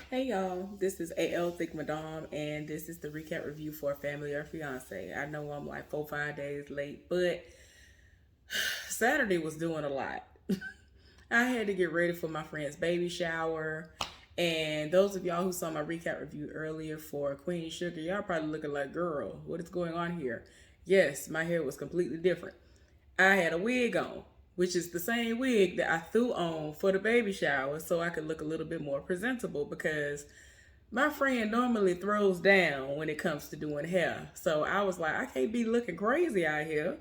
Hey y'all, this is AL Thick Madame, and this is the recap review for Family or Fiance. I know I'm like 4 or 5 days late, but Saturday was doing a lot. I had to get ready for my friend's baby shower, and those of y'all who saw my recap review earlier for Queen Sugar, y'all probably looking like, girl, what is going on here? Yes, my hair was completely different. I had a wig on, which is the same wig that I threw on for the baby shower so I could look a little bit more presentable because my friend normally throws down when it comes to doing hair. So I was like, I can't be looking crazy out here.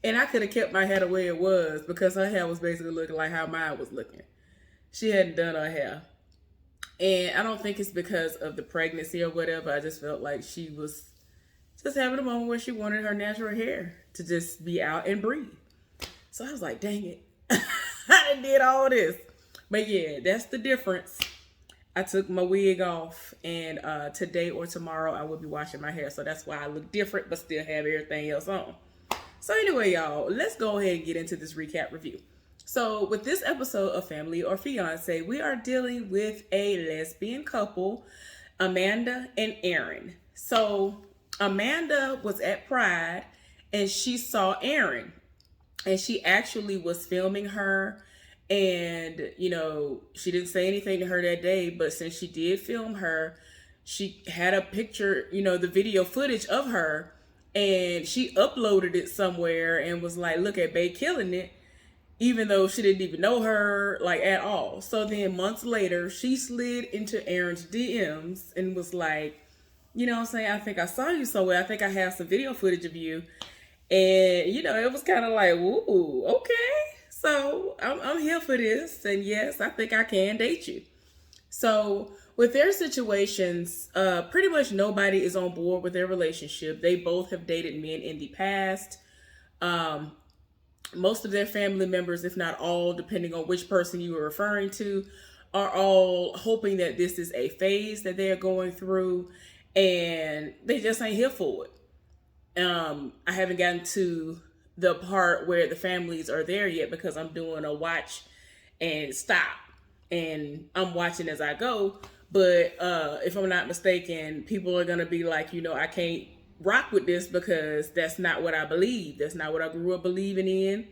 And I could have kept my hair the way it was because her hair was basically looking like how mine was looking. She hadn't done her hair. And I don't think it's because of the pregnancy or whatever. I just felt like she was just having a moment where she wanted her natural hair to just be out and breathe. So I was like, dang it. I did all this. But yeah, that's the difference. I took my wig off, and today or tomorrow I will be washing my hair. So that's why I look different, but still have everything else on. So anyway, y'all, let's go ahead and get into this recap review. So with this episode of Family or Fiance, we are dealing with a lesbian couple, Amanda and Aaron. So Amanda was at Pride and she saw Aaron, and she actually was filming her, and she didn't say anything to her that day, but since she did film her, she had a picture, the video footage of her, and she uploaded it somewhere and was like, look at Bae killing it, even though she didn't even know her like at all. So then months later she slid into Aaron's DMs and was like, what I'm saying, I think I saw you somewhere, I think I have some video footage of you. And it was kind of like, ooh, okay. So I'm here for this, and yes, I think I can date you. So with their situations, pretty much nobody is on board with their relationship. They both have dated men in the past. Um, Most of their family members, if not all, depending on which person you are referring to, are all hoping that this is a phase that they're going through, and they just ain't here for it. I haven't gotten to the part where the families are there yet because I'm doing a watch and stop, and I'm watching as I go. But if I'm not mistaken, people are gonna be like, I can't rock with this because that's not what I believe. That's not what I grew up believing in.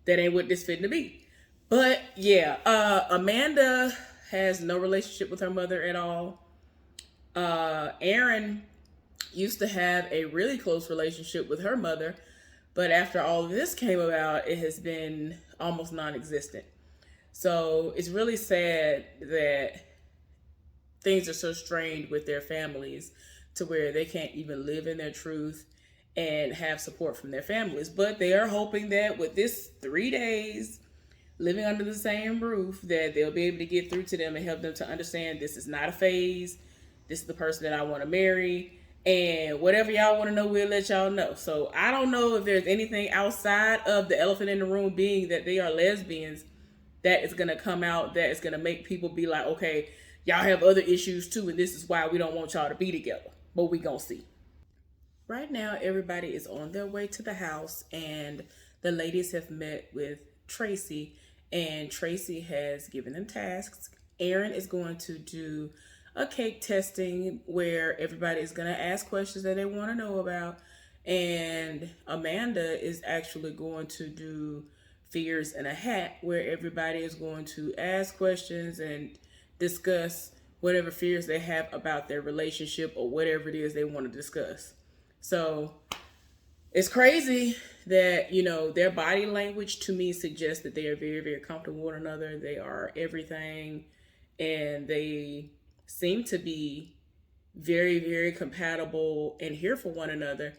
That ain't what this fitting to be. But yeah, Amanda has no relationship with her mother at all. Aaron used to have a really close relationship with her mother, but after all of this came about, it has been almost non-existent. So it's really sad that things are so strained with their families to where they can't even live in their truth and have support from their families. But they are hoping that with this 3 days living under the same roof, that they'll be able to get through to them and help them to understand this is not a phase. This is the person that I want to marry. And whatever y'all want to know, we'll let y'all know. So I don't know if there's anything outside of the elephant in the room being that they are lesbians that is going to come out, that is going to make people be like, okay, y'all have other issues too, and this is why we don't want y'all to be together. But we gonna see. Right now, everybody is on their way to the house, and the ladies have met with Tracy, and Tracy has given them tasks. Aaron is going to do a cake testing where everybody is going to ask questions that they want to know about, and Amanda is actually going to do fears in a hat where everybody is going to ask questions and discuss whatever fears they have about their relationship or whatever it is they want to discuss. So it's crazy that, their body language to me suggests that they are very, very comfortable with one another. They are everything, and they seem to be very, very compatible and here for one another.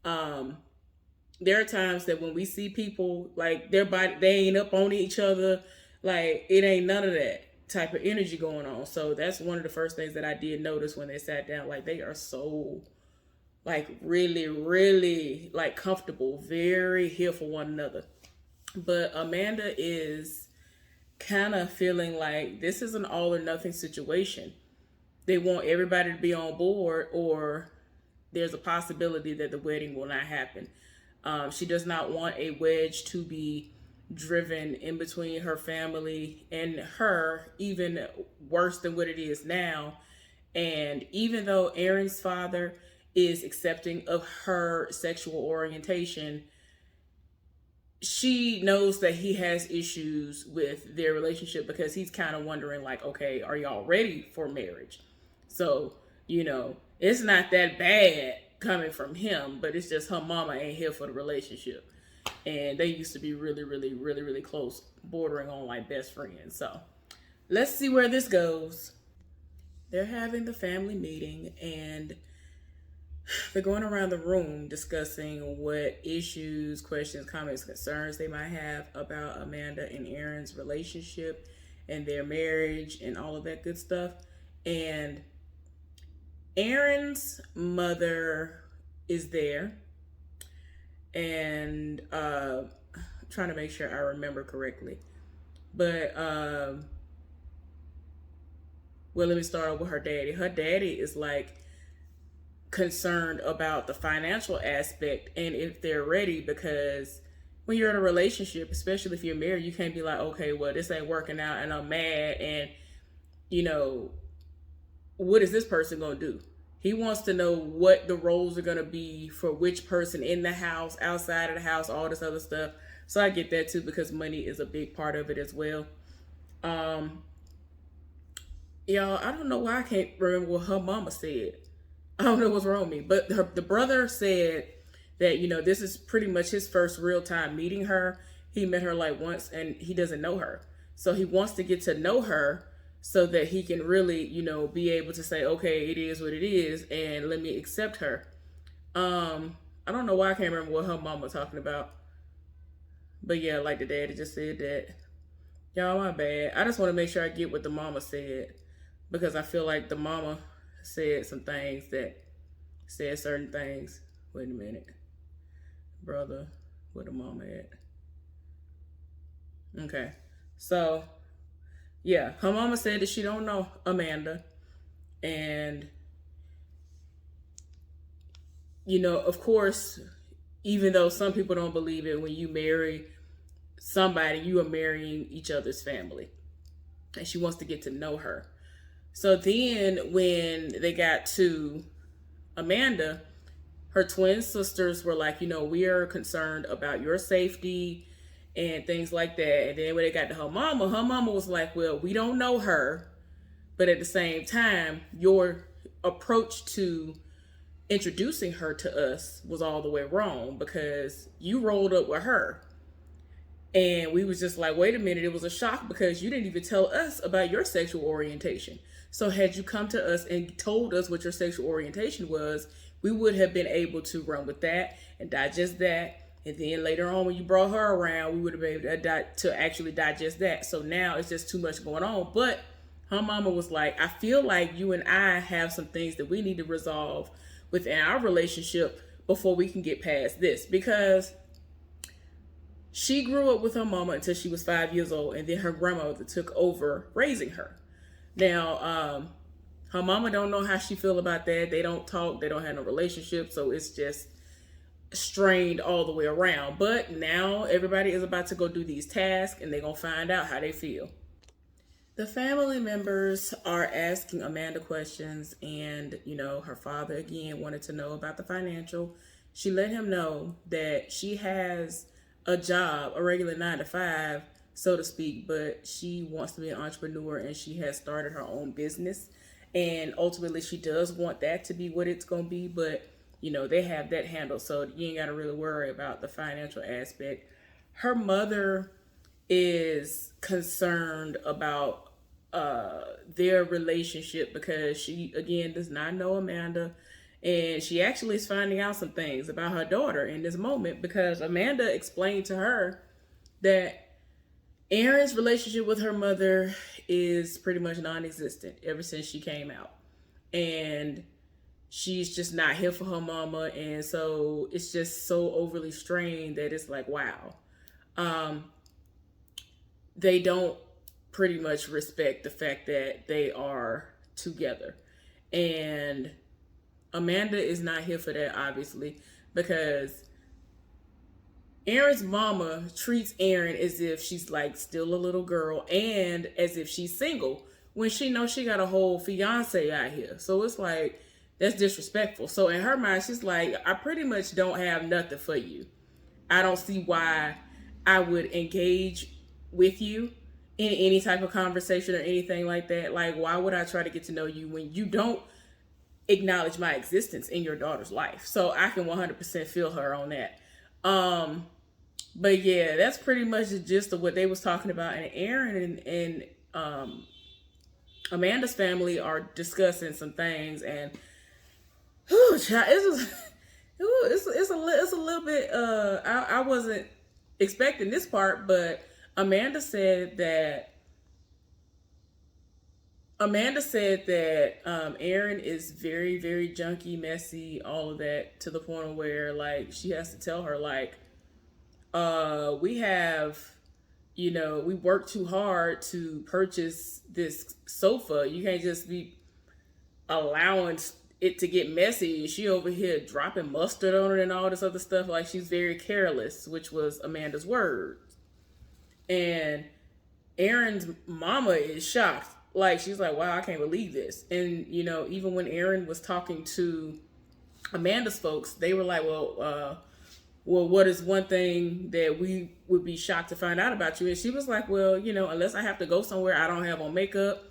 There are times that when we see people, like, their body, they ain't up on each other. Like, it ain't none of that type of energy going on. So that's one of the first things that I did notice when they sat down. Like, they are so, like, really, really, like, comfortable, very here for one another. But Amanda is kind of feeling like this is an all or nothing situation. They want everybody to be on board, or there's a possibility that the wedding will not happen. She does not want a wedge to be driven in between her family and her, even worse than what it is now. And even though Aaron's father is accepting of her sexual orientation, she knows that he has issues with their relationship because he's kind of wondering, like, okay, are y'all ready for marriage? So, it's not that bad coming from him, but it's just her mama ain't here for the relationship. And they used to be really, really, really, really close, bordering on like best friends. So let's see where this goes. They're having the family meeting and they're going around the room discussing what issues, questions, comments, concerns they might have about Amanda and Aaron's relationship and their marriage and all of that good stuff. And Aaron's mother is there. And I'm trying to make sure I remember correctly. But, well, let me start off with her daddy. Her daddy is like concerned about the financial aspect and if they're ready, because when you're in a relationship, especially if you're married, you can't be like, okay, well, this ain't working out and I'm mad, and what is this person gonna do? He wants to know what the roles are gonna be for which person in the house, outside of the house, all this other stuff. So I get that too, because money is a big part of it as well. Y'all, I don't know why I can't remember what her mama said. I don't know what's wrong with me, but the brother said that, this is pretty much his first real time meeting her. He met her like once and he doesn't know her. So he wants to get to know her so that he can really, be able to say, okay, it is what it is and let me accept her. I don't know why I can't remember what her mama was talking about. But yeah, like the daddy just said that. Y'all, my bad. I just want to make sure I get what the mama said, because I feel like the mama said some things that said certain things. Wait a minute. Brother, where the mama at? Okay. So, yeah, her mama said that she don't know Amanda. And, of course, even though some people don't believe it, when you marry somebody, you are marrying each other's family. And she wants to get to know her. So then when they got to Amanda, her twin sisters were like, we are concerned about your safety and things like that. And then when they got to her mama was like, well, we don't know her. But at the same time, your approach to introducing her to us was all the way wrong, because you rolled up with her. And we was just like, wait a minute, it was a shock because you didn't even tell us about your sexual orientation. So had you come to us and told us what your sexual orientation was, we would have been able to run with that and digest that. And then later on, when you brought her around, we would have been able to actually digest that. So now it's just too much going on. But her mama was like, I feel like you and I have some things that we need to resolve within our relationship before we can get past this. Because she grew up with her mama until she was 5 years old, and then her grandmother took over raising her. Now, her mama don't know how she feel about that. They don't talk. They don't have no relationship. So it's just strained all the way around. But now everybody is about to go do these tasks, and they're going to find out how they feel. The family members are asking Amanda questions, and, her father, again, wanted to know about the financial. She let him know that she has a job, a regular 9-to-5, so to speak, but she wants to be an entrepreneur, and she has started her own business. And ultimately, she does want that to be what it's going to be, but, they have that handled, so you ain't got to really worry about the financial aspect. Her mother is concerned about their relationship because she, again, does not know Amanda. And she actually is finding out some things about her daughter in this moment, because Amanda explained to her that Aaron's relationship with her mother is pretty much non-existent ever since she came out. And she's just not here for her mama. And so it's just so overly strained that it's like, wow. They don't pretty much respect the fact that they are together. And Amanda is not here for that, obviously, because Aaron's mama treats Aaron as if she's like still a little girl and as if she's single when she knows she got a whole fiance out here. So it's like, that's disrespectful. So in her mind, she's like, I pretty much don't have nothing for you. I don't see why I would engage with you in any type of conversation or anything like that. Like, why would I try to get to know you when you don't acknowledge my existence in your daughter's life? So I can 100% feel her on that. But yeah, that's pretty much the gist of what they was talking about. And Aaron and Amanda's family are discussing some things, and whew, child, it's a little bit. I wasn't expecting this part, but Amanda said that Aaron is very, very junky, messy, all of that, to the point where like she has to tell her like, we have, we worked too hard to purchase this sofa. You can't just be allowing it to get messy. She over here dropping mustard on it and all this other stuff. Like, she's very careless, which was Amanda's word. And Aaron's mama is shocked. Like, she's like, wow, I can't believe this. And, even when Aaron was talking to Amanda's folks, they were like, well, what is one thing that we would be shocked to find out about you? And she was like, well, unless I have to go somewhere, I don't have on makeup.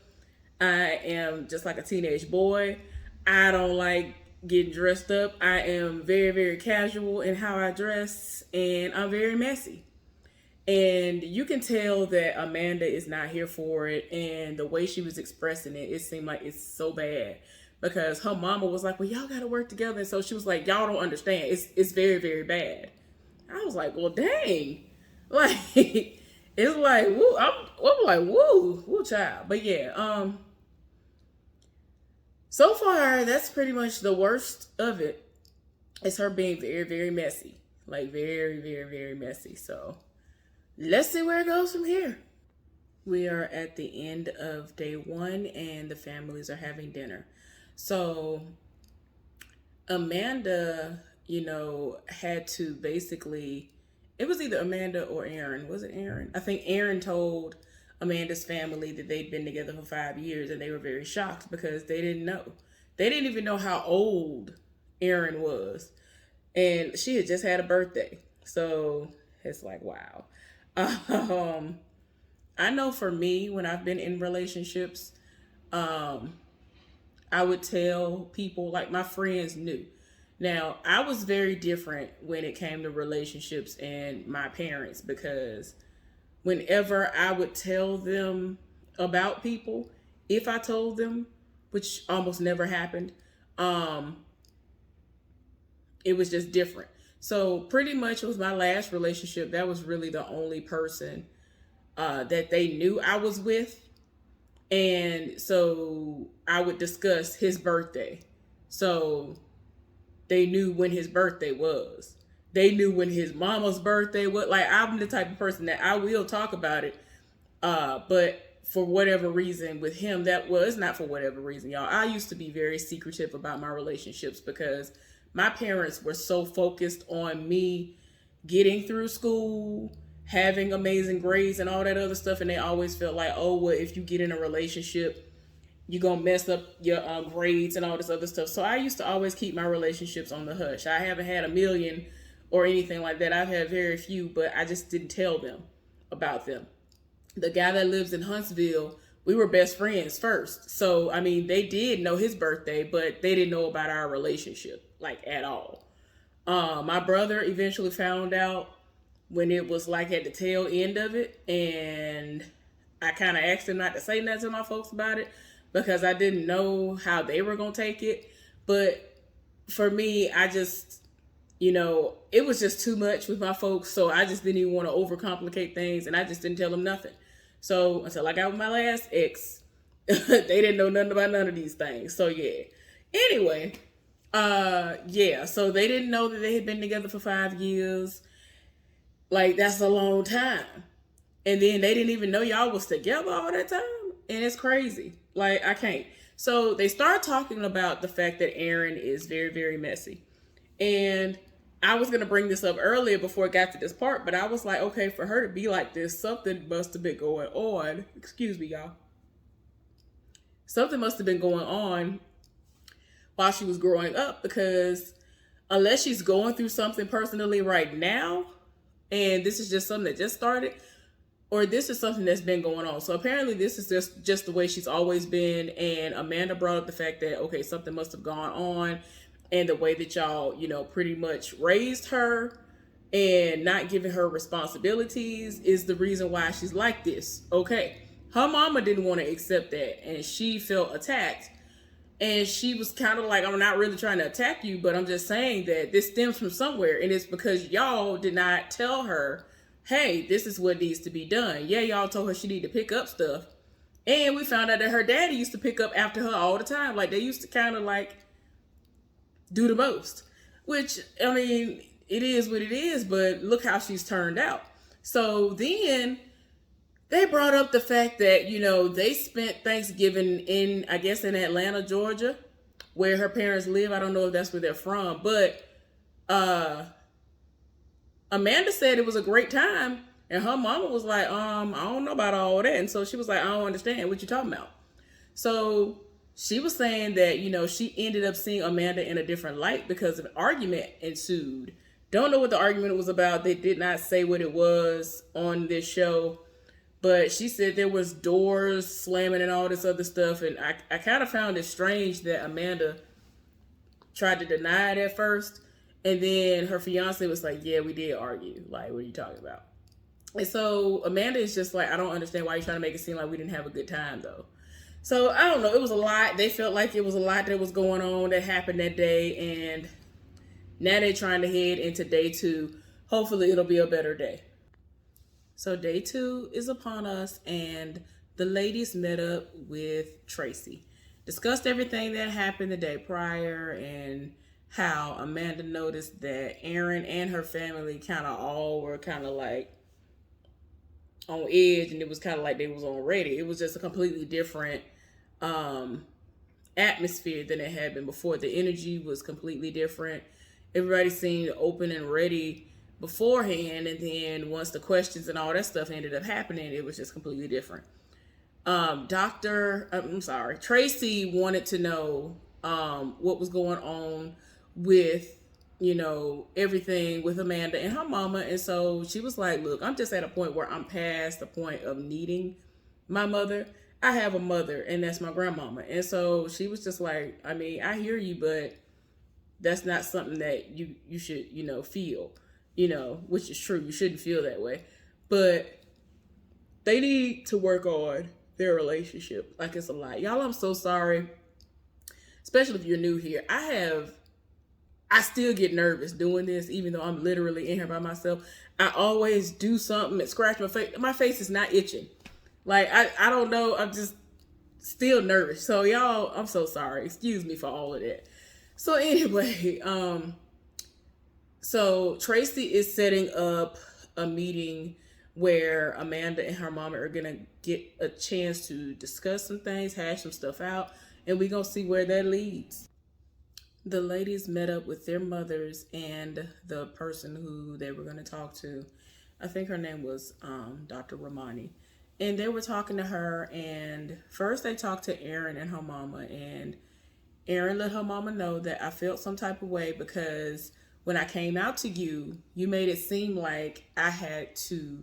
I am just like a teenage boy. I don't like getting dressed up. I am very, very casual in how I dress, and I'm very messy. And you can tell that Amanda is not here for it. And the way she was expressing it, it seemed like it's so bad. Because her mama was like, well, y'all got to work together. And so she was like, y'all don't understand. It's very, very bad. I was like, well, dang. Like, it's like, woo. I'm like, woo, child. But yeah, so far, that's pretty much the worst of it. It's her being very, very messy. Like, very, very, very messy. So let's see where it goes from here. We are at the end of day 1, and the families are having dinner. So Amanda, had to basically, it was either Amanda or Aaron. Was it Aaron? I think Aaron told Amanda's family that they'd been together for 5 years, and they were very shocked because they didn't know. They didn't even know how old Aaron was. And she had just had a birthday. So it's like, wow. I know for me, when I've been in relationships, I would tell people, like my friends knew. Now, I was very different when it came to relationships and my parents, because whenever I would tell them about people, if I told them, which almost never happened, it was just different. So pretty much it was my last relationship. That was really the only person that they knew I was with. And so I would discuss his birthday. So they knew when his birthday was. They knew when his mama's birthday was. Like, I'm the type of person that I will talk about it. But for whatever reason with him, it's not for whatever reason, y'all. I used to be very secretive about my relationships because my parents were so focused on me getting through school, having amazing grades and all that other stuff. And they always felt like, oh, well, if you get in a relationship, you're going to mess up your grades and all this other stuff. So I used to always keep my relationships on the hush. I haven't had a million or anything like that. I've had very few, but I just didn't tell them about them. The guy that lives in Huntsville, we were best friends first. So, I mean, they did know his birthday, but they didn't know about our relationship, like, at all. My brother eventually found out when it was like at the tail end of it, and I kind of asked him not to say nothing to my folks about it because I didn't know how they were going to take it. But for me, I just, it was just too much with my folks, so I just didn't even want to overcomplicate things, and I just didn't tell them nothing. So until I got with my last ex, they didn't know nothing about none of these things. So yeah. Anyway, so they didn't know that they had been together for 5 years. Like, that's a long time. And then they didn't even know y'all was together all that time. And it's crazy. Like, I can't. So they start talking about the fact that Aaron is very, very messy. And I was gonna bring this up earlier before it got to this part, but I was like, okay, for her to be like this, something must have been going on. Excuse me, y'all. Something must have been going on while she was growing up, because unless she's going through something personally right now, and this is just something that just started, or this is something that's been going on. So apparently this is just the way she's always been. And Amanda brought up the fact that, okay, something must have gone on, and the way that y'all, pretty much raised her and not giving her responsibilities is the reason why she's like this. Okay. Her mama didn't want to accept that, and she felt attacked. And she was kind of like, I'm not really trying to attack you, but I'm just saying that this stems from somewhere. And it's because y'all did not tell her, hey, this is what needs to be done. Yeah, y'all told her she needed to pick up stuff. And we found out that her daddy used to pick up after her all the time. Like, they used to kind of like do the most. Which, I mean, it is what it is, but look how she's turned out. So then they brought up the fact that, they spent Thanksgiving in Atlanta, Georgia, where her parents live. I don't know if that's where they're from, but Amanda said it was a great time, and her mama was like, I don't know about all that. And so she was like, I don't understand what you're talking about. So she was saying that, she ended up seeing Amanda in a different light because an argument ensued. Don't know what the argument was about. They did not say what it was on this show. But she said there was doors slamming and all this other stuff. And I kind of found it strange that Amanda tried to deny it at first. And then her fiance was like, yeah, we did argue. Like, what are you talking about? And so Amanda is just like, I don't understand why you're trying to make it seem like we didn't have a good time, though. So I don't know. It was a lot. They felt like it was a lot that was going on that happened that day. And now they're trying to head into day 2. Hopefully it'll be a better day. So day 2 is upon us, and the ladies met up with Tracy. Discussed everything that happened the day prior, and how Amanda noticed that Aaron and her family kind of all were kind of like on edge, and it was kind of like they was on ready. It was just a completely different atmosphere than it had been before. The energy was completely different. Everybody seemed open and ready beforehand, and then once the questions and all that stuff ended up happening, it was just completely different. Tracy wanted to know what was going on with everything with Amanda and her mama. And so she was like, look, I'm just at a point where I'm past the point of needing my mother. I have a mother, and that's my grandmama. And so she was just like, I mean, I hear you, but that's not something that you should feel, which is true. You shouldn't feel that way, but they need to work on their relationship. Like, it's a lot, y'all. I'm so sorry, especially if you're new here. I still get nervous doing this, even though I'm literally in here by myself. I always do something that scratch my face. My face is not itching. Like, I don't know. I'm just still nervous. So y'all, I'm so sorry. Excuse me for all of that. So anyway, so Tracy is setting up a meeting where Amanda and her mama are going to get a chance to discuss some things, hash some stuff out, and we're going to see where that leads. The ladies met up with their mothers and the person who they were going to talk to. I think her name was Dr. Romani. And they were talking to her, and first they talked to Erin and her mama, and Erin let her mama know that I felt some type of way because when I came out to you, you made it seem like I had to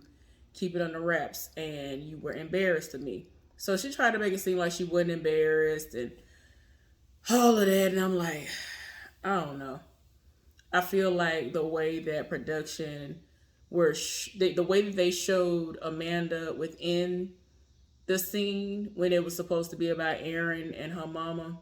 keep it under wraps and you were embarrassed of me. So she tried to make it seem like she wasn't embarrassed and all of that. And I'm like, I don't know. I feel like the way that production the way that they showed Amanda within the scene when it was supposed to be about Erin and her mama,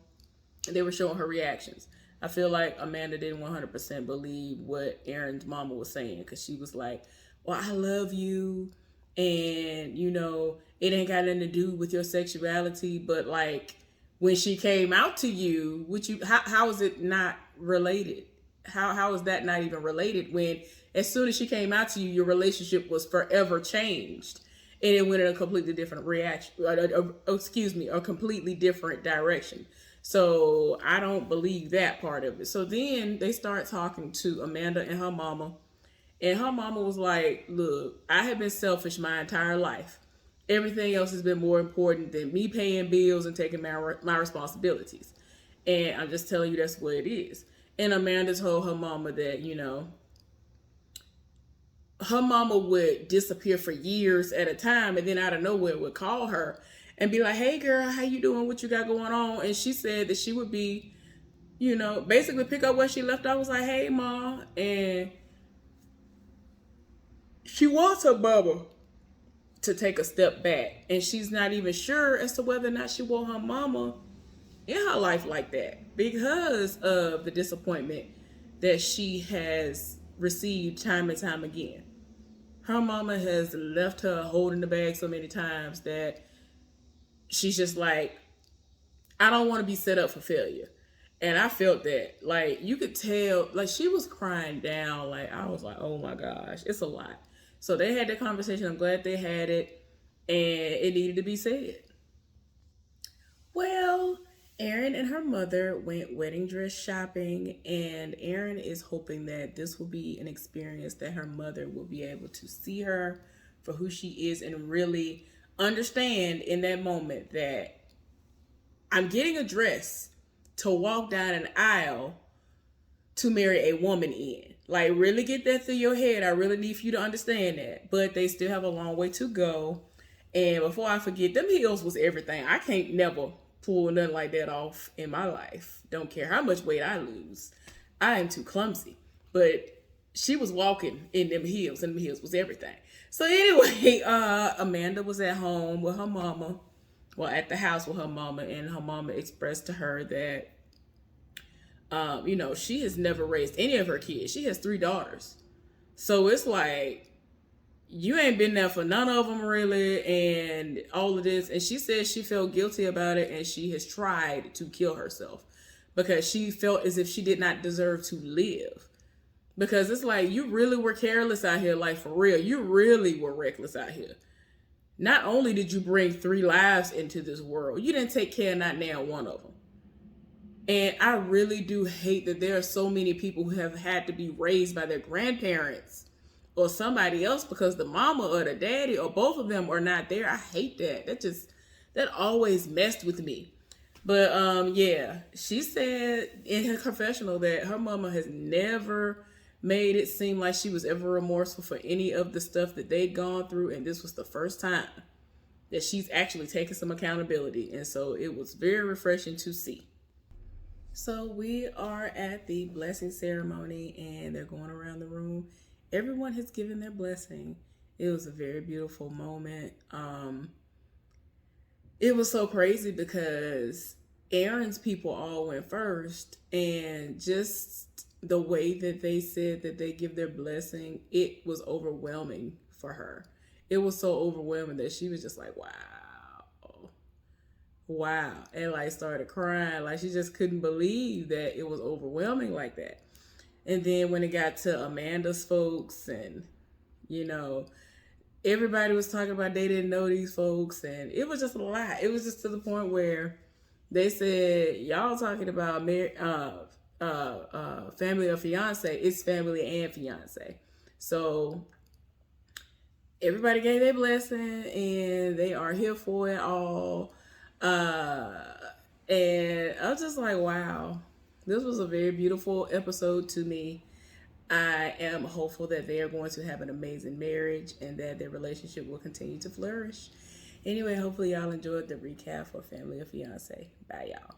they were showing her reactions. I feel like Amanda didn't 100% believe what Erin's mama was saying, because she was like, well, I love you, and it ain't got nothing to do with your sexuality, but like when she came out to you, how is it not related? How is that not even related when as soon as she came out to you, your relationship was forever changed and it went in a completely different a completely different direction? So I don't believe that part of it. So then they start talking to Amanda and her mama. And her mama was like, look, I have been selfish my entire life. Everything else has been more important than me paying bills and taking my responsibilities. And I'm just telling you that's what it is. And Amanda told her mama that, her mama would disappear for years at a time, and then out of nowhere would call her and be like, hey girl, how you doing, what you got going on? And she said that she would be, basically pick up where she left off. I was like, hey ma. And she wants her mama to take a step back, and she's not even sure as to whether or not she want her mama in her life like that because of the disappointment that she has received time and time again. Her mama has left her holding the bag so many times that she's just like, I don't want to be set up for failure. And I felt that. Like, you could tell, like, she was crying down. Like, I was like, oh my gosh, it's a lot. So they had that conversation. I'm glad they had it. And it needed to be said. Well, Erin and her mother went wedding dress shopping, and Erin is hoping that this will be an experience that her mother will be able to see her for who she is and really understand in that moment that I'm getting a dress to walk down an aisle to marry a woman in. Like, really get that through your head. I really need for you to understand that. But they still have a long way to go. And before I forget, them heels was everything. I can't never pull nothing like that off in my life. Don't care how much weight I lose. I am too clumsy. But she was walking in them heels, and them heels was everything. So anyway, Amanda was at home with her mama. Well, at the house with her mama, and her mama expressed to her that, she has never raised any of her kids. She has 3 daughters. So it's like, you ain't been there for none of them really, and all of this. And she said she felt guilty about it, and she has tried to kill herself because she felt as if she did not deserve to live. Because it's like, you really were careless out here, like for real. You really were reckless out here. Not only did you bring 3 lives into this world, you didn't take care of not now one of them. And I really do hate that there are so many people who have had to be raised by their grandparents or somebody else because the mama or the daddy or both of them are not there. I hate that. That always messed with me. But yeah, she said in her confessional that her mama has never made it seem like she was ever remorseful for any of the stuff that they'd gone through, and this was the first time that she's actually taken some accountability. And so it was very refreshing to see. So we are at the blessing ceremony, and they're going around the room. Everyone has given their blessing. It was a very beautiful moment. It was so crazy because Erin's people all went first, and just the way that they said that they give their blessing, it was overwhelming for her. It was so overwhelming that she was just like, wow, and like started crying. Like, she just couldn't believe that it was overwhelming like that. And then when it got to Amanda's folks, and everybody was talking about they didn't know these folks, and it was just a lot. It was just to the point where they said, y'all talking about family or fiance. It's family and fiance. So everybody gave their blessing, and they are here for it all. And I was just like, wow, this was a very beautiful episode to me. I am hopeful that they are going to have an amazing marriage and that their relationship will continue to flourish. Anyway, hopefully y'all enjoyed the recap for Family or Fiance. Bye, y'all.